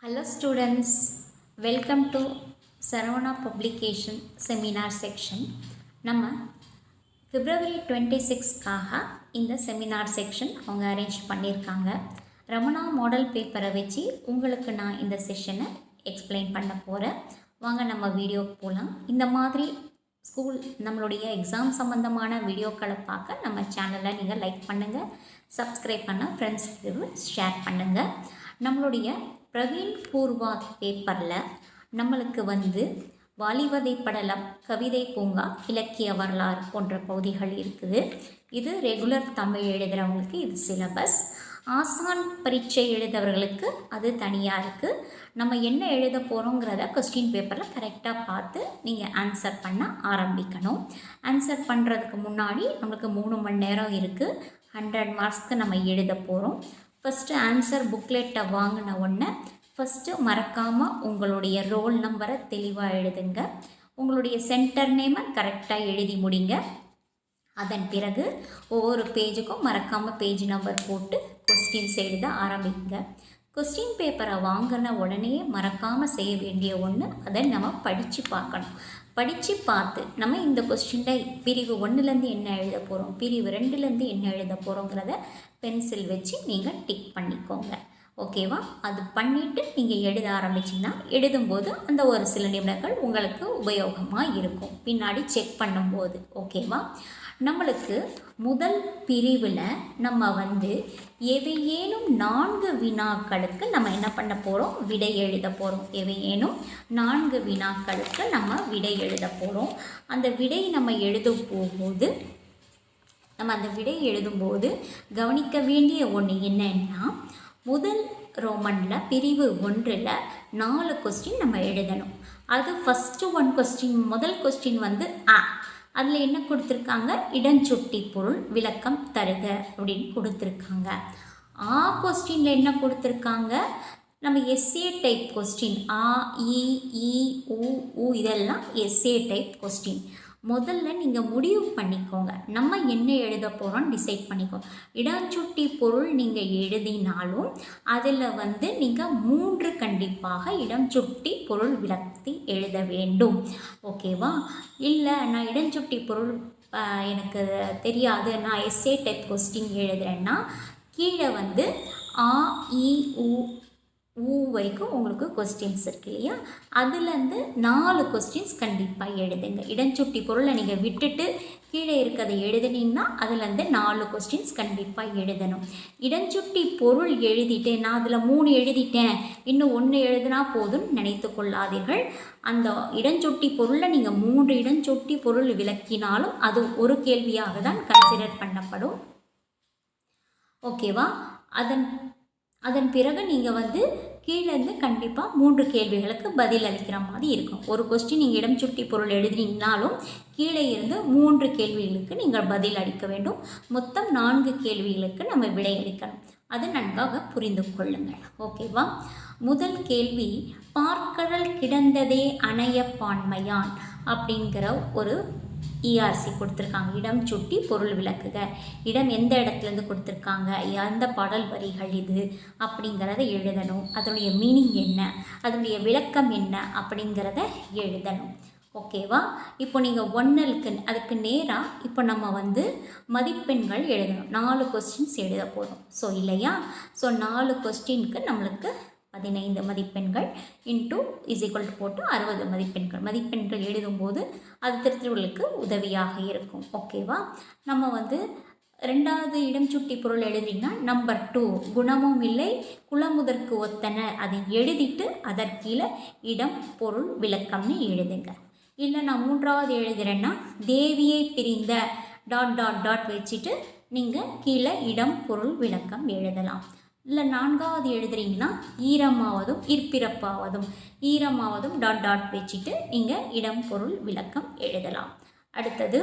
Hello students, welcome to Saravana Publication Seminar section. நம்ம February 26க்காக இந்த seminar section அவங்க arrange பண்ணியிருக்காங்க. ரமணா மாடல் பேப்பரை வச்சு உங்களுக்கு நான் இந்த செஷனை எக்ஸ்பிளைன் பண்ண போகிறேன். வாங்க நம்ம வீடியோக்கு போகலாம். இந்த மாதிரி ஸ்கூல் நம்மளுடைய எக்ஸாம் சம்மந்தமான வீடியோக்களை பார்க்க நம்ம சேனலை நீங்கள் லைக் பண்ணுங்கள், சப்ஸ்கிரைப் பண்ண ஃப்ரெண்ட்ஸ்க்கு ஷேர் பண்ணுங்கள். நம்மளுடைய பிரவீன் பூர்வா பேப்பரில் நம்மளுக்கு வாலிவதை படலம், கவிதை பூங்கா, இலக்கிய வரலாறு போன்ற பகுதிகள் இருக்குது. இது ரெகுலர் தமிழ் எழுதுகிறவங்களுக்கு இது சிலபஸ். ஆசான் பரீட்சை எழுதவர்களுக்கு அது தனியாக இருக்குது. நம்ம என்ன எழுத போகிறோங்கிறத கொஸ்டின் பேப்பரில் கரெக்டாக பார்த்து நீங்கள் ஆன்சர் பண்ண ஆரம்பிக்கணும். ஆன்சர் பண்ணுறதுக்கு முன்னாடி நம்மளுக்கு 3 மணி நேரம் இருக்குது. 100 மார்க்ஸ்க்கு நம்ம எழுத போகிறோம். ஃபஸ்ட்டு ஆன்சர் புக்லெட்டை வாங்கின உடனே ஃபஸ்ட்டு மறக்காமல் உங்களுடைய ரோல் நம்பரை தெளிவாக எழுதுங்க. உங்களுடைய சென்டர் நேமை கரெக்டாக எழுதி முடிங்க. அதன் பிறகு ஒவ்வொரு பேஜுக்கும் மறக்காமல் பேஜ் நம்பர் போட்டு கொஸ்டின்ஸ் எழுத ஆரம்பிங்க. கொஸ்டின் பேப்பரை வாங்கின உடனே மறக்காமல் செய்ய வேண்டிய ஒன்று, அதை நம்ம படித்து பார்க்கணும். படித்து பார்த்து நம்ம இந்த கொஸ்டினில் பிரிவு 1லேருந்து என்ன எழுத போகிறோம், பிரிவு 2லேருந்து என்ன எழுத போகிறோங்கிறத பென்சில் வச்சு நீங்கள் டிக் பண்ணிக்கோங்க. ஓகேவா? அது பண்ணிவிட்டு நீங்கள் எழுத ஆரம்பிச்சிங்கன்னா எழுதும்போது அந்த ஒரு சில நிமிடங்கள் உங்களுக்கு உபயோகமாக இருக்கும் பின்னாடி செக் பண்ணும்போது. ஓகேவா? நம்மளுக்கு முதல் பிரிவில் நம்ம எவையேனும் 4 வினாக்களுக்கு நம்ம என்ன பண்ண போகிறோம், விடை எழுத போகிறோம். எவையேனும் 4 வினாக்களுக்கு நம்ம விடை எழுத போகிறோம். அந்த விடை நம்ம எழுதும்போது அந்த விடை எழுதும்போது கவனிக்க வேண்டிய ஒன்று என்னன்னா, முதல் ரோமனில் பிரிவு 1ல் 4 கொஸ்டின் நம்ம எழுதணும். அது ஃபஸ்ட்டு 1 கொஸ்டின், முதல் கொஸ்டின் அதில் என்ன கொடுத்துருக்காங்க, இடஞ்சுட்டி பொருள் விளக்கம் தருக அப்படின்னு கொடுத்துருக்காங்க. கொஸ்டினில் என்ன கொடுத்துருக்காங்க, நம்ம எஸ்ஏ டைப் கொஸ்டின், இ, இதெல்லாம் எஸ்ஏ டைப் கொஸ்டின். முதல்ல நீங்கள் முடிவு பண்ணிக்கோங்க, நம்ம என்ன எழுத போகிறோம்னு டிசைட் பண்ணிக்கோங்க. இடஞ்சுட்டி பொருள் நீங்கள் எழுதினாலும் அதில் நீங்கள் 3 கண்டிப்பாக இடஞ்சுட்டி பொருள் விளக்கத்தை எழுத வேண்டும். ஓகேவா? இல்லை நான் இடஞ்சுட்டி பொருள் எனக்கு தெரியாது, நான் எஸ்ஏ டைப் கொஸ்டின் எழுதுறேன்னா கீழே ஆ, இ, ஊ வரைக்கும் உங்களுக்கு கொஸ்டின்ஸ் இருக்கு இல்லையா, அதுலேருந்து 4 கொஸ்டின்ஸ் கண்டிப்பாக எழுதுங்க. இடஞ்சுட்டி பொருளை நீங்கள் விட்டுட்டு கீழே இருக்கிறதை எழுதுனீங்கன்னா அதுலேருந்து 4 கொஸ்டின்ஸ் கண்டிப்பாக எழுதணும். இடஞ்சுட்டி பொருள் எழுதிட்டேன், நான் அதில் 3 எழுதிட்டேன், இன்னும் 1 எழுதினா போதும்னு நினைத்து கொள்ளாதீர்கள். அந்த இடஞ்சுட்டி பொருளை நீங்கள் 3 இடஞ்சுட்டி பொருள் விளக்கினாலும் அது ஒரு கேள்வியாக தான் கன்சிடர் பண்ணப்படும். ஓகேவா? அதன் பிறகு நீங்கள் கீழேருந்து கண்டிப்பாக 3 கேள்விகளுக்கு பதில் அளிக்கிற மாதிரி இருக்கும். ஒரு கொஸ்டின் நீங்கள் இடஞ்சுட்டி பொருள் எழுதினீங்கனாலும் கீழே இருந்து 3 கேள்விகளுக்கு நீங்கள் பதில் அளிக்க வேண்டும். மொத்தம் 4 கேள்விகளுக்கு நம்ம விடை அளிக்கணும். அது நன்றாக புரிந்து கொள்ளுங்கள். ஓகேவா? முதல் கேள்வி, பார்க்கடல் கிடந்ததே அணைய பான்மையான் அப்படிங்கிற ஒரு இஆர்சி கொடுத்துருக்காங்க. இடம் சுட்டி பொருள் விளக்குக. இடம் எந்த இடத்துலேருந்து கொடுத்துருக்காங்க, எந்த பாடல் வரிகள் இது அப்படிங்கிறத எழுதணும். அதனுடைய மீனிங் என்ன, அதனுடைய விளக்கம் என்ன அப்படிங்கிறத எழுதணும். ஓகேவா? இப்போ நீங்கள் 1க்கு அதுக்கு நேராக இப்போ நம்ம மதிப்பெண்கள் எழுதணும். 4 கொஸ்டின்ஸ் எழுத போகிறோம். ஸோ இல்லையா? ஸோ 4 கொஸ்டினுக்கு நம்மளுக்கு 15 மதிப்பெண்கள் இன்ட்டு = போட்டு 60 மதிப்பெண்கள். மதிப்பெண்கள் எழுதும்போது அது திருத்தவர்களுக்கு உதவியாக இருக்கும். ஓகேவா? நம்ம 2வது இடஞ்சுட்டி பொருள் எழுதிங்கன்னா நம்பர் 2 குணமும் இல்லை குலமுதற்கு ஒத்தன, அதை எழுதிட்டு அதற்கீழே இடம் பொருள் விளக்கம்னு எழுதுங்க. இல்லை நான் 3வது எழுதுகிறேன்னா தேவியை பிரிந்த ... வச்சுட்டு நீங்கள் கீழே இடம் பொருள் விளக்கம் எழுதலாம். இல்லை 4வது எழுதுறீங்கன்னா ஈரமாவதும் இற்பிறப்பாவதும், ஈரமாவதும் ... வச்சுட்டு நீங்கள் இடம் பொருள் விளக்கம் எழுதலாம். அடுத்தது,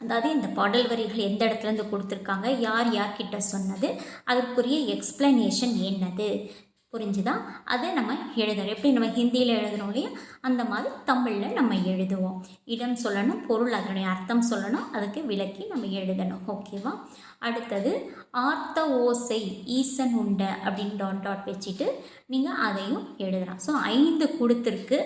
அதாவது இந்த பாடல் வரிகள் எந்த இடத்துலேருந்து கொடுத்துருக்காங்க, யார்கிட்ட சொன்னது, அதற்குரிய எக்ஸ்பிளனேஷன் என்னது, புரிஞ்சுதா? அதை நம்ம எழுதுறோம். எப்படி நம்ம ஹிந்தியில் எழுதுகிறோம் இல்லையா, அந்த மாதிரி தமிழில் நம்ம எழுதுவோம். இடம் சொல்லணும், பொருள் அதனுடைய அர்த்தம் சொல்லணும், அதுக்கு விளக்கி நம்ம எழுதணும். ஓகேவா? அடுத்தது ஆர்த்த ஓசை ஈசன் உண்ட அப்படின்னு டாட் டாட் வச்சுட்டு நீங்கள் அதையும் எழுதலாம். ஸோ 5 கொடுத்துருக்கு.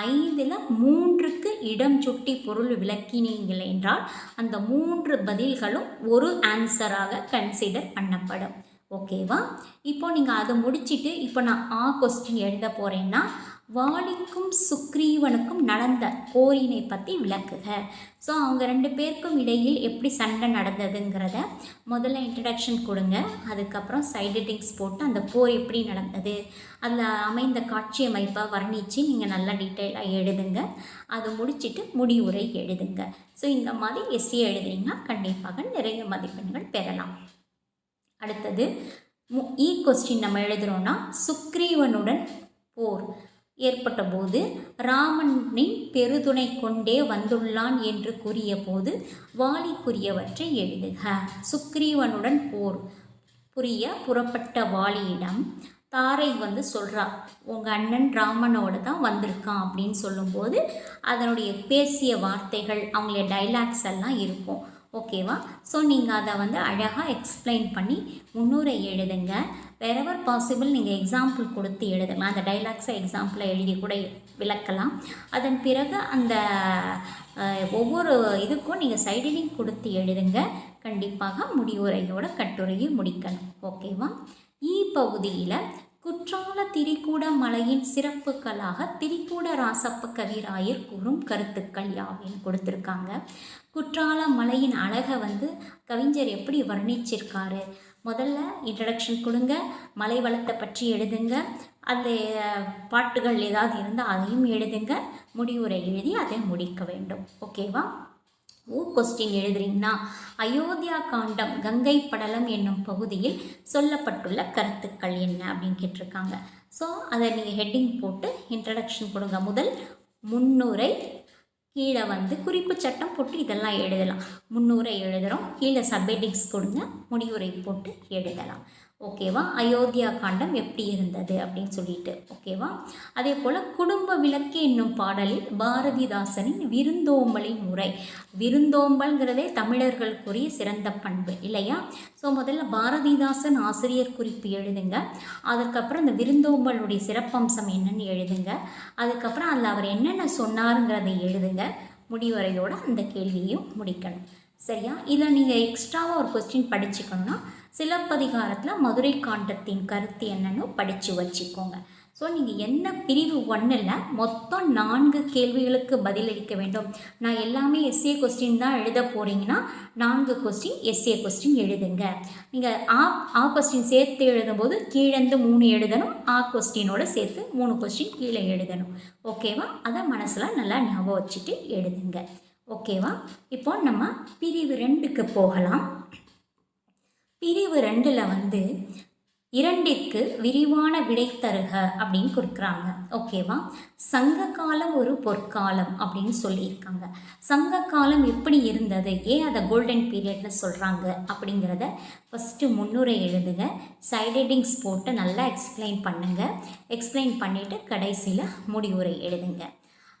5ல் 3க்கு இடம் சுட்டி பொருள் விளக்கினீங்கள் என்றால் அந்த 3 பதில்களும் ஒரு ஆன்சராக கன்சிடர் பண்ணப்படும். ஓகேவா? இப்போ நீங்கள் அதை முடிச்சுட்டு இப்போ நான் கொஸ்டின் எழுத போகிறேன்னா, வாலிக்கும் சுக்ரீவனுக்கும் நடந்த போரினை பற்றி விளக்குக. ஸோ அவங்க 2 பேருக்கும் இடையில் எப்படி சண்டை நடந்ததுங்கிறத முதல்ல இன்ட்ரடக்ஷன் கொடுங்க. அதுக்கப்புறம் சைடு டிங்ஸ் போட்டு அந்த போர் எப்படி நடந்தது, அதில் அமைந்த காட்சி அமைப்பை வர்ணித்து நீங்கள் நல்லா டீட்டெயிலாக எழுதுங்க. அதை முடிச்சுட்டு முடிவுரை எழுதுங்க. ஸோ இந்த மாதிரி எஸ்ஏ எழுதுனீங்கன்னா கண்டிப்பாக நிறைய மதிப்பெண்கள் பெறலாம். அடுத்தது கொஸ்டின் நம்ம எழுதுகிறோன்னா, சுக்ரீவனுடன் போர் ஏற்பட்ட போது ராமனின் பெருதுணை கொண்டே வந்துள்ளான் என்று கூறிய போது வாலிக்குரியவற்றை எழுதுக. சுக்ரீவனுடன் போர் புரிய புறப்பட்ட வாலியிடம் தாரை சொல்கிறா, உங்கள் அண்ணன் ராமனோட தான் வந்திருக்கான் அப்படின்னு சொல்லும்போது அதனுடைய பேசிய வார்த்தைகள், அவங்களுடைய டைலாக்ஸ் எல்லாம் இருக்கும். ஓகேவா? ஸோ நீங்கள் அதை அழகாக எக்ஸ்பிளைன் பண்ணி முன்னுரை எழுதுங்க. வேறெவர் பாசிபிள் நீங்கள் எக்ஸாம்பிள் கொடுத்து எழுதலாம். அந்த டைலாக்ஸை எக்ஸாம்பிளை எழுதி கூட விளக்கலாம். அதன் பிறகு அந்த ஒவ்வொரு இதுக்கும் நீங்கள் சைடிலிங் கொடுத்து எழுதுங்க. கண்டிப்பாக முடிவுரையோட கட்டுரையை முடிக்கணும். ஓகேவா? பகுதியில் குற்றால திரிகூட மலையின் சிறப்புகளாக திரிகூட ராசப்ப கவிராயர் கூறும் கருத்துக்கள் யாவையும் கொடுத்துருக்காங்க. குற்றால மலையின் அழகை கவிஞர் எப்படி வர்ணிச்சிருக்காரு, முதல்ல இன்ட்ரடக்ஷன் கொடுங்க, மலை வளத்தை பற்றி எழுதுங்க, அந்த பாட்டுகள் ஏதாவது இருந்தால் அதையும் எழுதுங்க, முடிவுரை எழுதி அதை முடிக்க வேண்டும். ஓகேவா? கொஸ்டின் எழுதுறீங்கன்னா, அயோத்தியா காண்டம் கங்கை படலம் என்னும் பகுதியில் சொல்லப்பட்டுள்ள கருத்துக்கள் என்ன அப்படின்னு கேட்டிருக்காங்க. ஸோ அதை நீங்கள் ஹெட்டிங் போட்டு இன்ட்ரடக்ஷன் கொடுங்க. முதல் முன்னுரை, கீழே குறிப்பு சட்டம் போட்டு இதெல்லாம் எழுதலாம். முன்னுரை எழுதுகிறோம், கீழே சப்ஹெட்டிங்ஸ் கொடுங்க, முடிவுரை போட்டு எழுதலாம். ஓகேவா? அயோத்தியா காண்டம் எப்படி இருந்தது அப்படின்னு சொல்லிட்டு. ஓகேவா? அதே போல் குடும்ப விளக்கு என்னும் பாடலில் பாரதிதாசனின் விருந்தோம்பலின் முறை, விருந்தோம்பல்ங்கிறதே தமிழர்களுக்குரிய சிறந்த பண்பு இல்லையா? ஸோ முதல்ல பாரதிதாசன் ஆசிரியர் குறிப்பு எழுதுங்க. அதுக்கப்புறம் இந்த விருந்தோம்பலுடைய சிறப்பம்சம் என்னன்னு எழுதுங்க. அதுக்கப்புறம் அதில் அவர் என்னென்ன சொன்னாருங்கிறதை எழுதுங்க. முடிவரையோடு அந்த கேள்வியையும் முடிக்கணும். சரியா? இதில் நீங்கள் எக்ஸ்ட்ராவாக ஒரு கொஸ்டின் படிச்சுக்கணுன்னா, சிலப்பதிகாரத்தில் மதுரை காண்டத்தின் கருத்து என்னன்னு படித்து வச்சுக்கோங்க. ஸோ நீங்கள் என்ன பிரிவு 1ல் மொத்தம் 4 கேள்விகளுக்கு பதிலளிக்க வேண்டும். நான் எல்லாமே எஸ்ஏ கொஸ்டின் தான் எழுத போகிறீங்கன்னா 4 கொஸ்டின் எஸ்ஏ கொஸ்டின் எழுதுங்க. நீங்கள் கொஸ்டின் சேர்த்து எழுதும்போது கீழேருந்து 3 எழுதணும், கொஸ்டினோட சேர்த்து 3 கொஸ்டின் கீழே எழுதணும். ஓகேவா? அதை மனசில் நல்லா ஞாபகம் வச்சுட்டு எழுதுங்க. ஓகேவா? இப்போ நம்ம பிரிவு 2க்கு போகலாம். பிரிவு 2ல் 2ற்கு விரிவான விடை தருக அப்படின்னு கொடுக்குறாங்க. ஓகேவா? சங்க காலம் ஒரு பொற்காலம் அப்படின்னு சொல்லியிருக்காங்க. சங்க காலம் எப்படி இருந்தது, ஏன் அதை கோல்டன் பீரியட்னு சொல்கிறாங்க அப்படிங்கிறத ஃபஸ்ட்டு முன்னுரை எழுதுங்க. சைடெட்டிங்ஸ் போட்டு நல்லா எக்ஸ்பிளைன் பண்ணுங்கள். எக்ஸ்பிளைன் பண்ணிவிட்டு கடைசியில் முடிவுரை எழுதுங்க.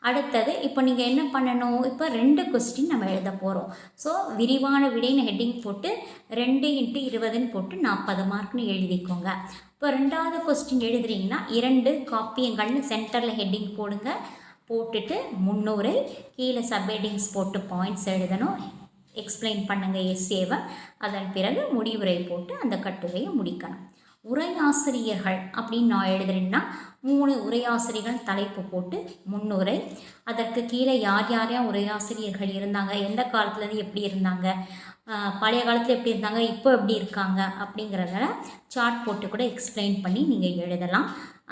அடுத்தது இப்போ நீங்கள் என்ன பண்ணணும், இப்போ 2 கொஸ்டின் நம்ம எழுத போகிறோம். ஸோ விரிவான விடைன்னு ஹெட்டிங் போட்டு 2 × 20 போட்டு 40 மார்க்னு எழுதிக்கோங்க. இப்போ 2வது கொஸ்டின் எழுதுறீங்கன்னா 2 காப்பியங்கள்னு சென்டரில் ஹெட்டிங் போடுங்க. போட்டுட்டு முன்னுரை, கீழே சப்ஹெட்டிங்ஸ் போட்டு பாயிண்ட்ஸ் எழுதணும். எக்ஸ்பிளைன் பண்ணுங்கள் எஸ்ஏவை. அதன் பிறகு முடிவுரை போட்டு அந்த கட்டுரையை முடிக்கணும். உரையாசிரியர்கள் அப்படின்னு நான் எழுதுறேன்னா 3 உரையாசிரியர்கள் தலைப்பு போட்டு முன்னுரை, அதற்கு கீழே யார் யாரையா உரையாசிரியர்கள் இருந்தாங்க, எந்த காலத்துலேருந்து எப்படி இருந்தாங்க, பழைய காலத்தில் எப்படி இருந்தாங்க, இப்போ எப்படி இருக்காங்க அப்படிங்கிறத சார்ட் போட்டு கூட எக்ஸ்பிளைன் பண்ணி நீங்கள் எழுதலாம்.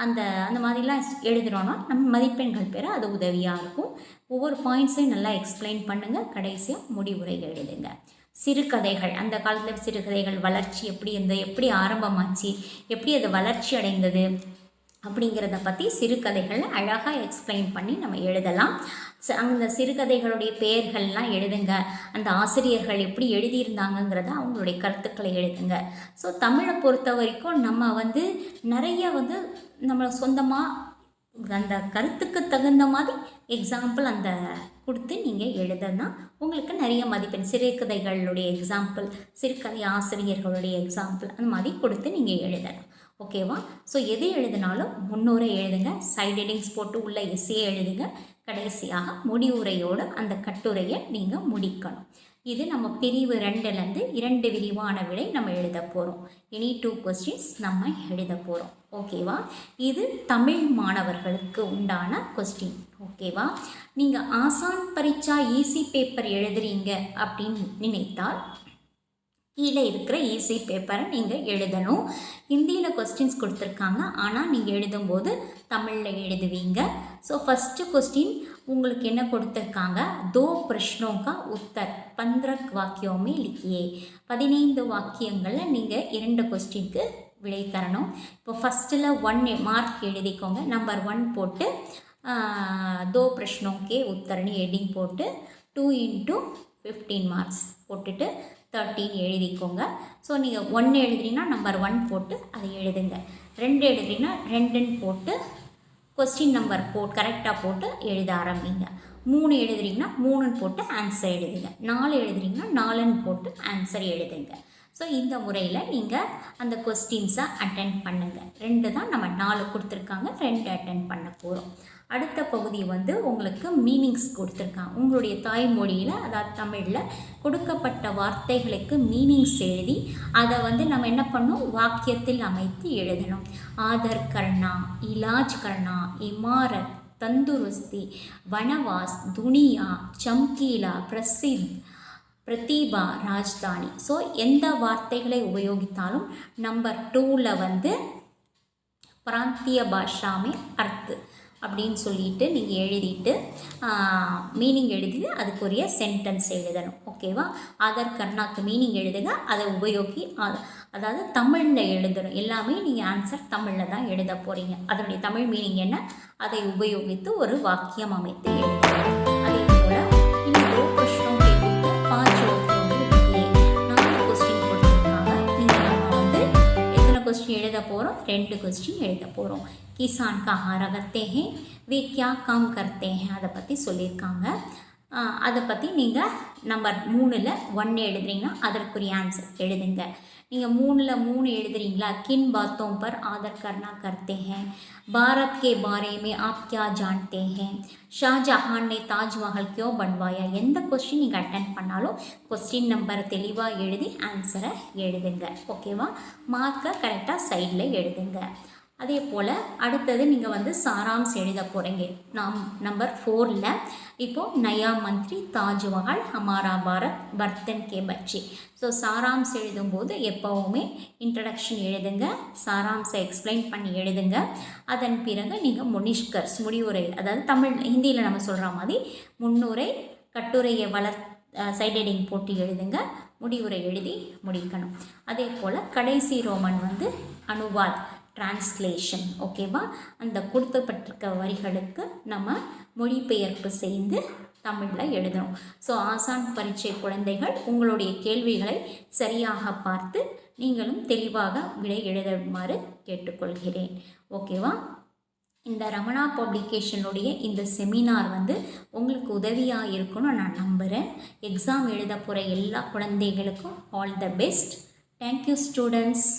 அந்த மாதிரிலாம் எழுதுகிறோன்னா நம்ம மதிப்பெண்கள் பெற அது உதவியாக இருக்கும். ஒவ்வொரு பாயிண்ட்ஸையும் நல்லா எக்ஸ்பிளைன் பண்ணுங்கள். கடைசியாக முடிவுரை எழுதுங்க. சிறுகதைகள், அந்த காலத்தில் சிறுகதைகள் வளர்ச்சி எப்படி இருந்தது, எப்படி ஆரம்பமாச்சு, எப்படி அது வளர்ச்சி அடைந்தது, அப்படிங்கிறத பற்றி சிறுகதைகள் அழகாக எக்ஸ்பிளைன் பண்ணி நம்ம எழுதலாம். அந்த சிறுகதைகளுடைய பெயர்கள்லாம் எழுதுங்க, அந்த ஆசிரியர்கள் எப்படி எழுதியிருந்தாங்கங்கிறத அவங்களுடைய கருத்துக்களை எழுதுங்க. ஸோ தமிழை பொறுத்த வரைக்கும் நம்ம நிறைய நம்மளை சொந்தமாக அந்த கருத்துக்கு தகுந்த மாதிரி எக்ஸாம்பிள் அந்த கொடுத்து நீங்கள் எழுதுனா உங்களுக்கு நிறைய மதிப்பெண். சிறுகதைகளுடைய எக்ஸாம்பிள், சிறுகதை ஆசிரியர்களுடைய எக்ஸாம்பிள் அந்த மாதிரி கொடுத்து நீங்கள் எழுதலாம். ஓகேவா? ஸோ எது எழுதினாலும் முன்னுரை எழுதுங்க, சைட் ஹெட்டிங்ஸ் போட்டு உள்ள எஸ்ஸே எழுதுங்க, கடைசியாக முடிவுரையோடு அந்த கட்டுரையை நீங்கள் முடிக்கணும். இது நம்ம பிரிவு 2லேருந்து 2 விரிவான விடை நம்ம எழுத போகிறோம். இனி 2 கொஸ்டின்ஸ் நம்ம எழுத போகிறோம். ஓகேவா? இது தமிழ் மாணவர்களுக்கு உண்டான கொஸ்டின். ஓகேவா? நீங்கள் ஆசான் பரீட்சா ஈஸி பேப்பர் எழுதுறீங்க அப்படின்னு நினைத்தால் கீழே இருக்கிற ஈஸி பேப்பரை நீங்கள் எழுதணும். ஹிந்தியில் கொஸ்டின்ஸ் கொடுத்துருக்காங்க, ஆனால் நீங்கள் எழுதும்போது தமிழில் எழுதுவீங்க. ஸோ ஃபஸ்ட்டு கொஸ்டின் உங்களுக்கு என்ன கொடுத்துருக்காங்க, 2 प्रश्नों का उत्तर 15 वाक्यों में लिखिए. 15 வாக்கியங்களில் நீங்கள் 2 கொஸ்டினுக்கு விடை தரணும். இப்போ ஃபஸ்ட்டில் 1 மார்க் எழுதிக்கோங்க. நம்பர் 1 போட்டு 2 प्रश्नों के उत्तरன்னு ஹெட்டிங் போட்டு 2 × 15 மார்க்ஸ் போட்டுட்டு 13 எழுதிக்கோங்க. ஸோ நீங்கள் 1 எழுதுறீங்கன்னா நம்பர் 1 போட்டு அதை எழுதுங்க. 2 எழுதுறீங்கன்னா 2ன்னு போட்டு கொஸ்டின் நம்பர் கரெக்டாக போட்டு எழுத ஆரம்பிங்க. 3 எழுதுறீங்கன்னா 3ன்னு போட்டு ஆன்சர் எழுதுங்க. 4 எழுதுறீங்கன்னா 4ன்னு போட்டு ஆன்சர் எழுதுங்க. ஸோ இந்த முறையில் நீங்கள் அந்த கொஸ்டின்ஸை அட்டென்ட் பண்ணுங்கள். 2 தான் நம்ம 4 கொடுத்துருக்காங்க, 2 அட்டென்ட் பண்ண போகிறோம். அடுத்த பகுதி உங்களுக்கு மீனிங்ஸ் கொடுத்துருக்காங்க. உங்களுடைய தாய்மொழியில், அதாவது தமிழில் கொடுக்கப்பட்ட வார்த்தைகளுக்கு மீனிங்ஸ் எழுதி அதை நம்ம என்ன பண்ணணும், வாக்கியத்தில் அமைத்து எழுதணும். ஆதர் கர்ணா, இலாஜ் கர்ணா, இமாரத், தந்துருஸ்தி, வனவாஸ், துனியா, சம்கீலா, பிரசித், பிரதீபா, ராஜ்தானி. ஸோ எந்த வார்த்தைகளை உபயோகித்தாலும் நம்பர் 2ல் பிராந்திய பாஷாமே அர்த்து அப்படின்னு சொல்லிட்டு நீங்கள் எழுதிட்டு மீனிங் எழுதி அதுக்குரிய சென்டென்ஸ் எழுதணும். ஓகேவா? ஆதர் கர்ணாக்கு மீனிங் எழுதுங்க, அதை அதாவது தமிழில் எழுதணும். எல்லாமே நீங்கள் ஆன்சர் தமிழில் தான் எழுத போகிறீங்க. அதனுடைய தமிழ் மீனிங் என்ன, அதை உபயோகித்து ஒரு வாக்கியம் அமைத்து எழுதணும். அதே போல் இன்னும் 2 प्रश्नों के उत्तर 5 4 கொஸ்டின் கொடுத்துருக்காங்க. நீங்கள் நம்ம எத்தனை கொஸ்டின் எழுத போகிறோம், 2 கொஸ்டின் எழுத போகிறோம். किसान कहाँ रहते हैं, वे क्या काम करते हैं, அதை பற்றி சொல்லியிருக்காங்க. அதை பற்றி நீங்கள் நம்பர் 3ல் 1 எழுதுறீங்கன்னா அதற்குரிய ஆன்சர் எழுதுங்க. நீங்கள் 3ல் 3 எழுதுறீங்களா, किन बातों पर आदर करना करते हैं, भारत के बारे में आप क्या जानते हैं, ஷாஜஹான் ने ताजमहल क्यों बनवाया. எந்த கொஸ்டின் நீங்கள் அட்டென்ட் பண்ணாலும் கொஸ்டின் நம்பரை தெளிவாக எழுதி ஆன்சரை எழுதுங்க. ஓகேவா? மார்க்கை கரெக்டாக சைடில் எழுதுங்க. அதே போல் அடுத்தது நீங்கள் சாராம்சம் எழுத போகிறீங்க. நம்பர் 4ல் இப்போது நயா மந்திரி, தாஜ்மஹால், ஹமாரா பாரத், பர்த்தன் கே பச்சி. ஸோ சாராம்சம் எழுதும்போது எப்போவுமே இன்ட்ரடக்ஷன் எழுதுங்க, சாராம்சம் எக்ஸ்பிளைன் பண்ணி எழுதுங்க. அதன் பிறகு நீங்கள் முனிஷ்கர்ஸ், முடிவுரை, அதாவது ஹிந்தியில் நம்ம சொல்கிற மாதிரி முன்னுரை, கட்டுரையை சைட் ஹெட்டிங் போட்டு எழுதுங்க, முடிவுரை எழுதி முடிக்கணும். அதே போல் கடைசி ரோமன் அனுவாத், டிரான்ஸ்லேஷன். ஓகேவா? அந்த கொடுக்கப்பட்டிருக்க வரிகளுக்கு நம்ம மொழிபெயர்ப்பு செய்து தமிழில் எழுதணும். ஸோ ஆசான் பரீட்சை குழந்தைகள் உங்களுடைய கேள்விகளை சரியாக பார்த்து நீங்களும் தெளிவாக விடை எழுதுமாறு கேட்டுக்கொள்கிறேன். ஓகேவா? இந்த ரமணா பப்ளிகேஷனுடைய இந்த செமினார் உங்களுக்கு உதவியாக இருக்குன்னு நான் நம்புகிறேன். எக்ஸாம் எழுத போகிற எல்லா குழந்தைகளுக்கும் all the best. Thank you students.